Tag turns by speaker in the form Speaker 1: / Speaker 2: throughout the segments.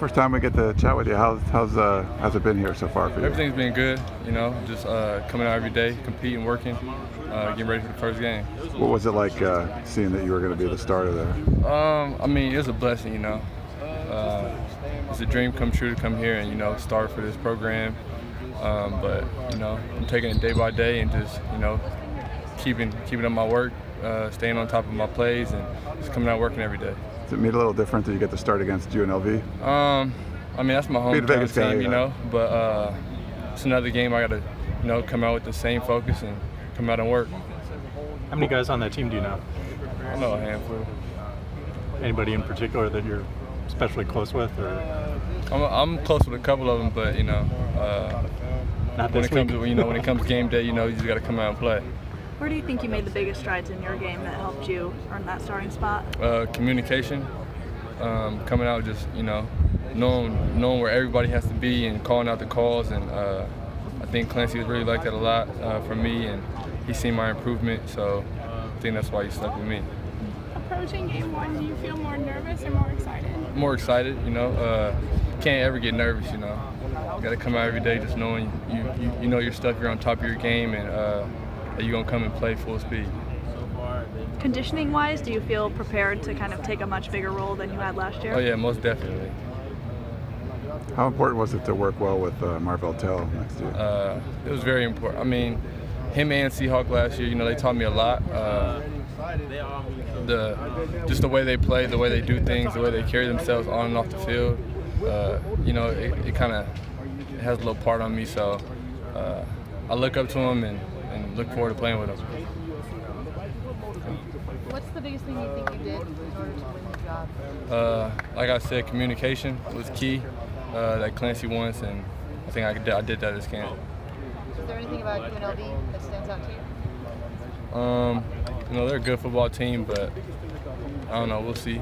Speaker 1: First time we get to chat with you. How's it been here so far for you?
Speaker 2: Everything's been good. You know, just coming out every day, competing, working, getting ready for the first game.
Speaker 1: What was it like seeing that you were going to be the starter there?
Speaker 2: I mean, it was a blessing. You know, it's a dream come true to come here and start for this program. But I'm taking it day by day and just keeping up my work, staying on top of my plays, and just coming out working every day.
Speaker 1: Does it mean a little different that you get to start against UNLV?
Speaker 2: I mean, that's my hometown team, but it's another game I got to, come out with the same focus and come out and work.
Speaker 3: How many guys on that team do you know?
Speaker 2: I know a handful.
Speaker 3: Anybody in particular that you're especially close with, or?
Speaker 2: I'm close with a couple of them, but when it comes game day, you just got to come out and play.
Speaker 4: Where do you think you made the biggest strides in your game that helped you earn that starting spot?
Speaker 2: Communication, coming out just knowing where everybody has to be and calling out the calls, and I think Clancy really liked that a lot from me, and he's seen my improvement, so I think that's why he stuck with me.
Speaker 5: Approaching game one, do you feel more nervous or more excited?
Speaker 2: More excited, can't ever get nervous, You got to come out every day just knowing you know your stuff, you're on top of your game, and that you're going to come and play full speed.
Speaker 4: Conditioning-wise, do you feel prepared to kind of take a much bigger role than you had last year?
Speaker 2: Oh yeah, most definitely.
Speaker 1: How important was it to work well with Marvell Tell next year?
Speaker 2: It was very important. I mean, him and Seahawk last year, they taught me a lot. Just the way they play, the way they do things, the way they carry themselves on and off the field. It kind of has a little part on me, so I look up to him and look forward to playing with him.
Speaker 6: What's the biggest thing you think you did in order to win the job?
Speaker 2: Like I said, communication was key that Clancy wants, and I think I did that this camp.
Speaker 6: Is there anything about UNLV that stands out to you?
Speaker 2: They're a good football team, but I don't know. We'll see.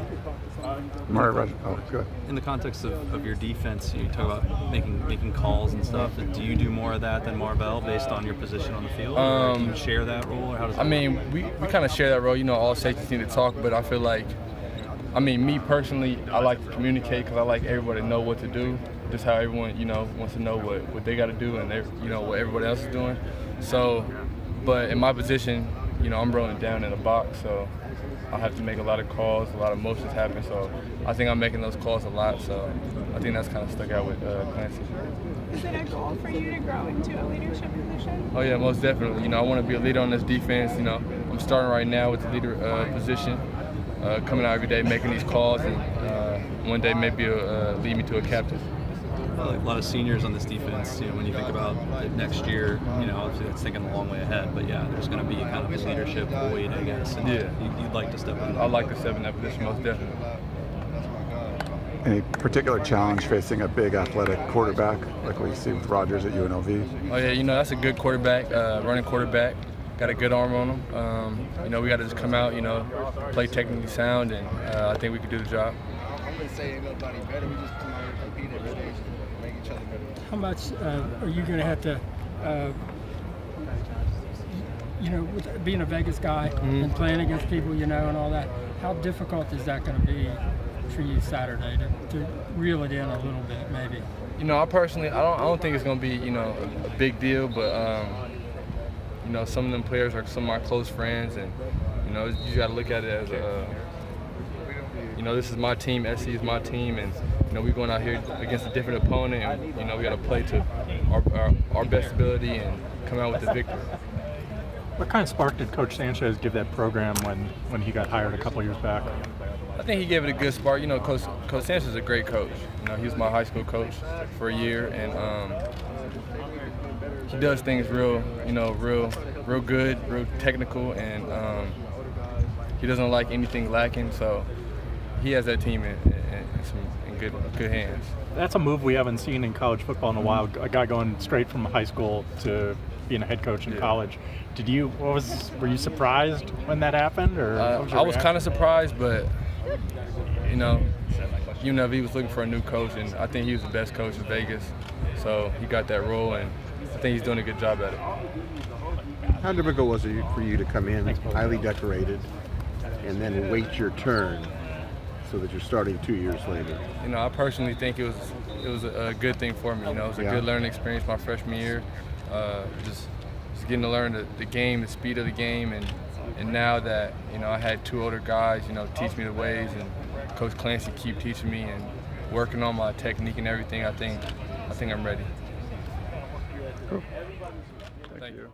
Speaker 1: Good.
Speaker 7: In the context of your defense, you talk about making calls and stuff. Do you do more of that than Marvell based on your position on the field? Or do you share that role, or how does that work?
Speaker 2: We kind of share that role. All safeties need to talk, but I feel like, me personally, I like to communicate because I like everybody to know what to do. Just how everyone, wants to know what they got to do and what everybody else is doing. So, but in my position, I'm rolling down in a box, so I have to make a lot of calls, a lot of motions happen, so I think I'm making those calls a lot, so I think that's kind of stuck out with Clancy.
Speaker 5: Is it a goal for you to grow into a leadership position?
Speaker 2: Oh yeah, most definitely. I want to be a leader on this defense. I'm starting right now with the leader position, coming out every day, making these calls, and one day maybe lead me to a captain.
Speaker 7: A lot of seniors on this defense. When you think about it next year, obviously that's thinking a long way ahead. But yeah, there's going to be kind of a leadership void, I guess. And you'd like to step in.
Speaker 2: I'd like to step in that position, most definitely.
Speaker 1: Any particular challenge facing a big athletic quarterback like what you see with Rodgers at UNLV?
Speaker 2: Oh yeah, that's a good quarterback, running quarterback. Got a good arm on him. We got to just come out, play technically sound, and I think we could do the job.
Speaker 8: How much are you going to have to, with being a Vegas guy and playing against people, and all that, how difficult is that going to be for you Saturday to reel it in a little bit, maybe?
Speaker 2: I personally, I don't think it's going to be, a big deal, but, some of them players are some of my close friends, and, you got to look at it as this is my team, SC is my team, and we're going out here against a different opponent, and we got to play to our best ability and come out with the victory.
Speaker 3: What kind of spark did Coach Sanchez give that program when he got hired a couple years back?
Speaker 2: I think he gave it a good spark. Coach Sanchez is a great coach. He was my high school coach for a year, and he does things real good, real technical, and he doesn't like anything lacking. So he has that team in good hands.
Speaker 3: That's a move we haven't seen in college football in a while. A guy going straight from high school to being a head coach in college. Were you surprised when that happened, or
Speaker 2: I was kind of surprised, but UNLV was looking for a new coach, and I think he was the best coach in Vegas, so he got that role, and I think he's doing a good job at it.
Speaker 9: How difficult was it for you to come in highly decorated and then wait your turn so that you're starting 2 years later?
Speaker 2: You know, I personally think it was a good thing for me. You know, it was a good learning experience my freshman year. Just getting to learn the game, the speed of the game, and now that, you know, I had 2 older guys, you know, teach me the ways, and Coach Clancy keep teaching me and working on my technique and everything. I think I'm ready.
Speaker 1: Cool. Thank you.